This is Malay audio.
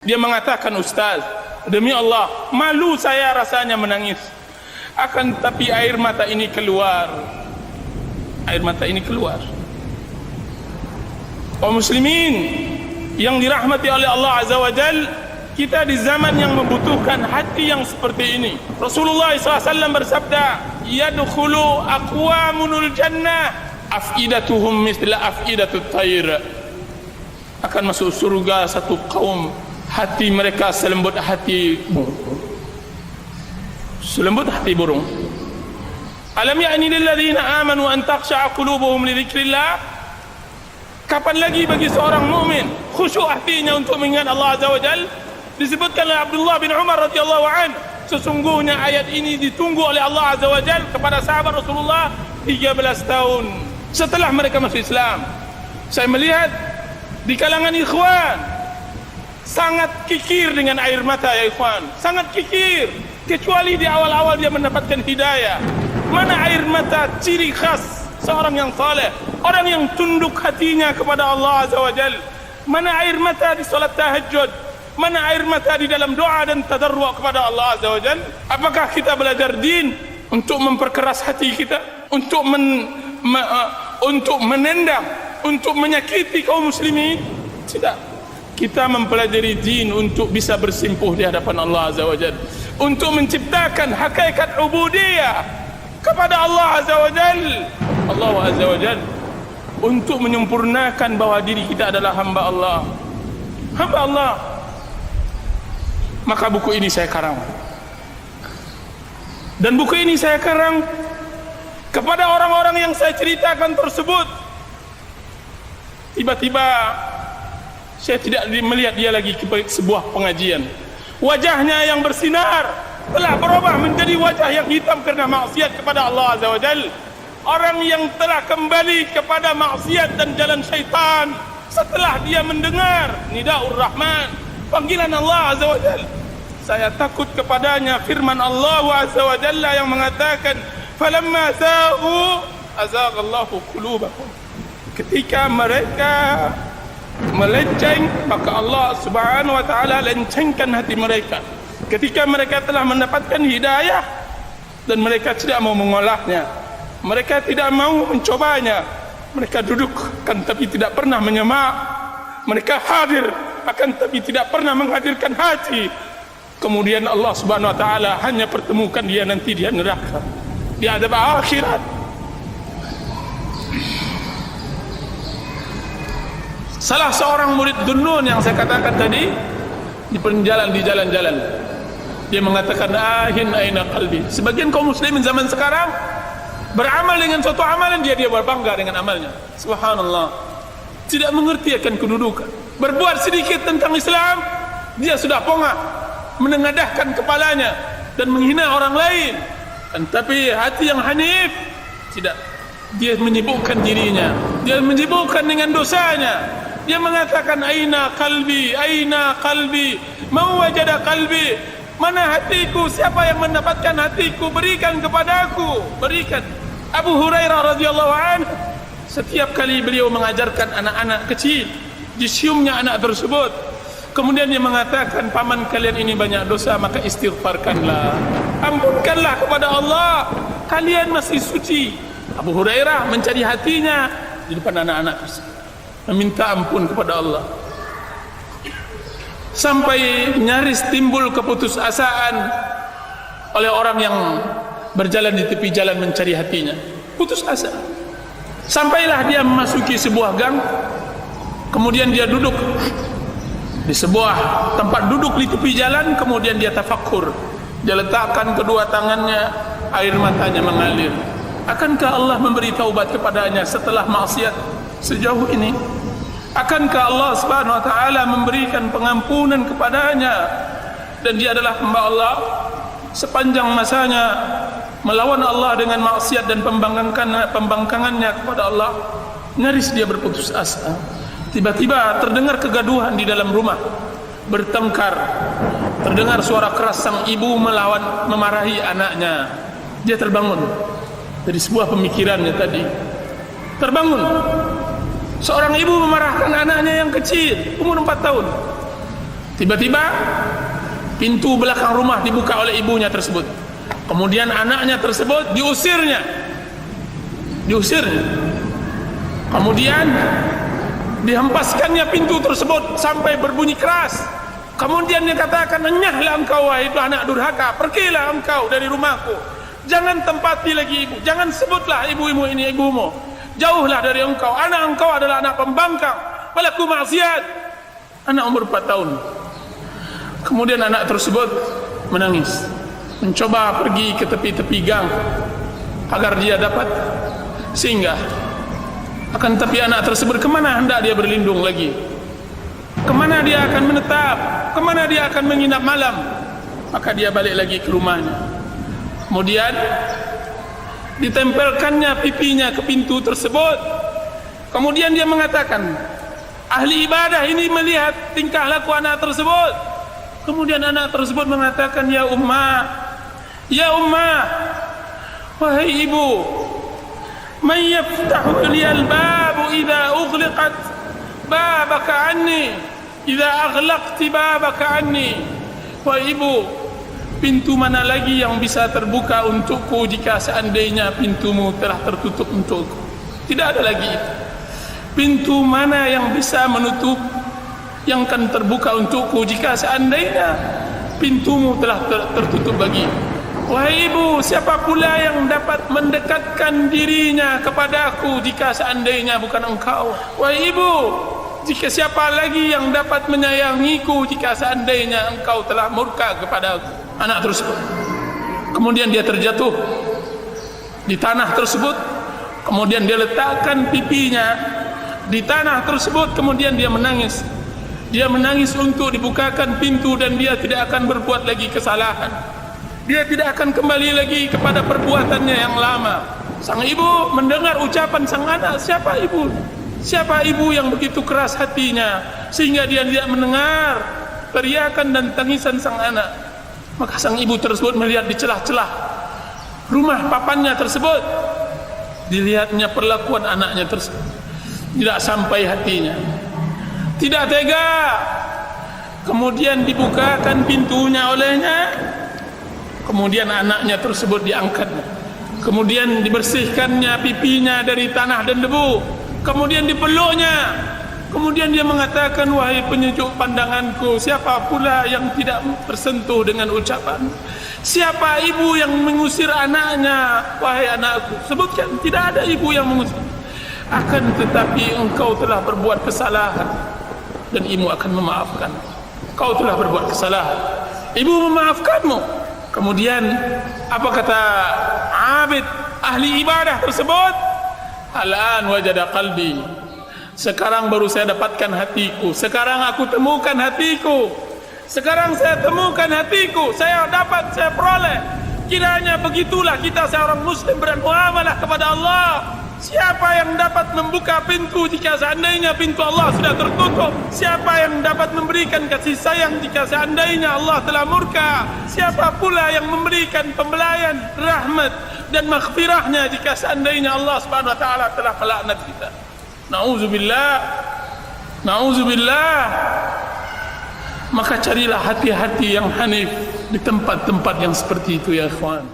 Dia mengatakan, Ustaz, demi Allah, malu saya rasanya menangis. Akan tapi air mata ini keluar. Air mata ini keluar. Kaum muslimin yang dirahmati oleh Allah Azza wa Jal, kita di zaman yang membutuhkan hati yang seperti ini. Rasulullah SAW bersabda, yadkhulu aqwamunul jannah afidatuhum misla afidatut tayr. Akan masuk surga satu kaum, hati mereka selembut hati burung. Selembut hati burung. Alam ya'ni lil ladzina amanu an takhsha'a qulubuhum li dzikrillah. Kapan lagi bagi seorang mukmin khusyuk hatinya untuk mengingat Allah Azza wa Jalla? Disebutkan oleh Abdullah bin Umar radhiyallahu anhu, sesungguhnya ayat ini ditunggu oleh Allah Azza wa Jalla kepada sahabat Rasulullah 13 tahun setelah mereka masuk Islam. Saya melihat di kalangan ikhwan sangat kikir dengan air mata, ya ikhwan, sangat kikir, kecuali di awal-awal dia mendapatkan hidayah. Mana air mata ciri khas seorang yang saleh, orang yang tunduk hatinya kepada Allah Azza wa Jalla. Mana air mata di salat tahajud, mana air mata di dalam doa dan tadarru' kepada Allah Azza wa Jalla. Apakah kita belajar din untuk memperkeras hati kita, untuk menendang, untuk menyakiti kaum muslimin? Tidak. Kita mempelajari din untuk bisa bersimpuh di hadapan Allah Azza wa Jalla, untuk menciptakan hakikat ubudiyah kepada Allah Azza wa Jalla. Allah Azza wa Jalla, untuk menyempurnakan bahwa diri kita adalah hamba Allah. Hamba Allah. Maka buku ini saya karang. Dan buku ini saya karang kepada orang-orang yang saya ceritakan tersebut. Tiba-tiba saya tidak melihat dia lagi ke sebuah pengajian. Wajahnya yang bersinar telah berubah menjadi wajah yang hitam karena maksiat kepada Allah Azza wa Jalla. Orang yang telah kembali kepada maksiat dan jalan syaitan setelah dia mendengar Nidaur Rahman, panggilan Allah Azza wa Jalla. Saya takut kepadanya firman Allah Azza wa Jalla yang mengatakan, falamma za'u azaghallahu qulubahum. Ketika mereka melenceng, maka Allah Subhanahu wa taala lencengkan hati mereka. Ketika mereka telah mendapatkan hidayah dan mereka tidak mau mengolahnya, mereka tidak mau mencobanya, mereka duduk kan tapi tidak pernah menyemak, mereka hadir akan tapi tidak pernah menghadirkan hati. Kemudian Allah Subhanahu wa taala hanya pertemukan dia nanti di neraka, di adab akhirat. Salah seorang murid Dunnun yang saya katakan tadi di jalan-jalan dia mengatakan, ahin aina qalbi. Sebagian kaum muslimin zaman sekarang beramal dengan suatu amalan, dia berbangga dengan amalnya. Subhanallah, tidak mengerti akan kedudukan. Berbuat sedikit tentang Islam, dia sudah pongah menengadahkan kepalanya dan menghina orang lain. Tapi hati yang hanif tidak. Dia menyibukkan dirinya, dia menyibukkan dengan dosanya. Dia mengatakan, aina qalbi, aina qalbi, mau wajada qalbi, mana hatiku, siapa yang mendapatkan hatiku, berikan kepadaku, berikan. Abu Hurairah radhiyallahu anhu, setiap kali beliau mengajarkan anak-anak kecil, disiumnya anak tersebut, kemudian dia mengatakan, paman kalian ini banyak dosa, maka istighfarkanlah, ampunkanlah kepada Allah, kalian masih suci. Abu Hurairah mencari hatinya di depan anak-anak tersebut, meminta ampun kepada Allah, sampai nyaris timbul keputusasaan oleh orang yang berjalan di tepi jalan mencari hatinya. Putus asa. Sampailah dia memasuki sebuah gang, kemudian dia duduk di sebuah tempat duduk di tepi jalan, kemudian dia tafakkur, dia letakkan kedua tangannya, air matanya mengalir. Akankah Allah memberi taubat kepadanya setelah maksiat sejauh ini? Akankah Allah Subhanahu wa taala memberikan pengampunan kepadanya? Dan dia adalah hamba Allah, sepanjang masanya melawan Allah dengan maksiat dan pembangkangannya kepada Allah, nyaris dia berputus asa. Tiba-tiba terdengar kegaduhan di dalam rumah, bertengkar, terdengar suara keras sang ibu memarahi anaknya. Dia terbangun dari sebuah pemikirannya tadi, terbangun. Seorang ibu memarahkan anaknya yang kecil, umur 4 tahun. Tiba-tiba pintu belakang rumah dibuka oleh ibunya tersebut. Kemudian anaknya tersebut diusirnya. Kemudian dihempaskannya pintu tersebut sampai berbunyi keras. Kemudian dia katakan, "Enyahlah engkau wahai itu anak durhaka, pergilah engkau dari rumahku. Jangan tempati lagi ibu, jangan sebutlah ibu-ibu ini ibumu. Jauhlah dari engkau, anak engkau adalah anak pembangkang, pelaku maksiat." Anak umur 4 tahun. Kemudian anak tersebut menangis, mencoba pergi ke tepi-tepi gang agar dia dapat singgah. Akan tapi anak tersebut, kemana hendak dia berlindung lagi? Kemana dia akan menetap? Kemana dia akan menginap malam? Maka dia balik lagi ke rumahnya. Kemudian ditempelkannya pipinya ke pintu tersebut. Kemudian dia mengatakan, ahli ibadah ini melihat tingkah laku anak tersebut. Kemudian anak tersebut mengatakan, "Ya ummah, wahai ibu, man yaftahu liyal babu idza ughliqat babaka anni, idza aghlaqti babaka anni." Wahai ibu, pintu mana lagi yang bisa terbuka untukku jika seandainya pintumu telah tertutup untukku? Tidak ada lagi itu. Pintu mana yang bisa menutup, yang akan terbuka untukku jika seandainya pintumu telah tertutup bagi. Wahai ibu, siapa pula yang dapat mendekatkan dirinya kepadaku jika seandainya bukan engkau? Wahai ibu, jika siapa lagi yang dapat menyayangiku jika seandainya engkau telah murka kepadaku? Anak tersebut. Kemudian dia terjatuh di tanah tersebut. Kemudian dia letakkan pipinya di tanah tersebut. Kemudian dia menangis. Dia menangis untuk dibukakan pintu dan dia tidak akan berbuat lagi kesalahan. Dia tidak akan kembali lagi kepada perbuatannya yang lama. Sang ibu mendengar ucapan sang anak, siapa ibu? Siapa ibu yang begitu keras hatinya sehingga dia tidak mendengar teriakan dan tangisan sang anak? Maka sang ibu tersebut melihat di celah-celah rumah papannya tersebut. Dilihatnya perlakuan anaknya tersebut. Tidak sampai hatinya, tidak tega. Kemudian dibukakan pintunya olehnya. Kemudian anaknya tersebut diangkat. Kemudian dibersihkannya pipinya dari tanah dan debu. Kemudian dipeluknya. Kemudian dia mengatakan, "Wahai penyejuk pandanganku, siapa pula yang tidak tersentuh dengan ucapan? Siapa ibu yang mengusir anaknya? Wahai anakku, sebutkan, tidak ada ibu yang mengusir. Akan tetapi engkau telah berbuat kesalahan dan ibu akan memaafkan. Kau telah berbuat kesalahan, ibu memaafkanmu." Kemudian apa kata abid ahli ibadah tersebut? "Al-an wajada qalbi." Sekarang baru saya dapatkan hatiku. Sekarang aku temukan hatiku. Sekarang saya temukan hatiku. Saya dapat, saya peroleh. Kiranya begitulah kita seorang muslim bermuamalah kepada Allah. Siapa yang dapat membuka pintu jika seandainya pintu Allah sudah tertutup? Siapa yang dapat memberikan kasih sayang jika seandainya Allah telah murka? Siapa pula yang memberikan pembelayan, rahmat dan maghfirahnya jika seandainya Allah Subhanahu wa taala telah melaknat kita? Nauzubillah. Nauzubillah. Maka carilah hati-hati yang hanif di tempat-tempat yang seperti itu ya ikhwan.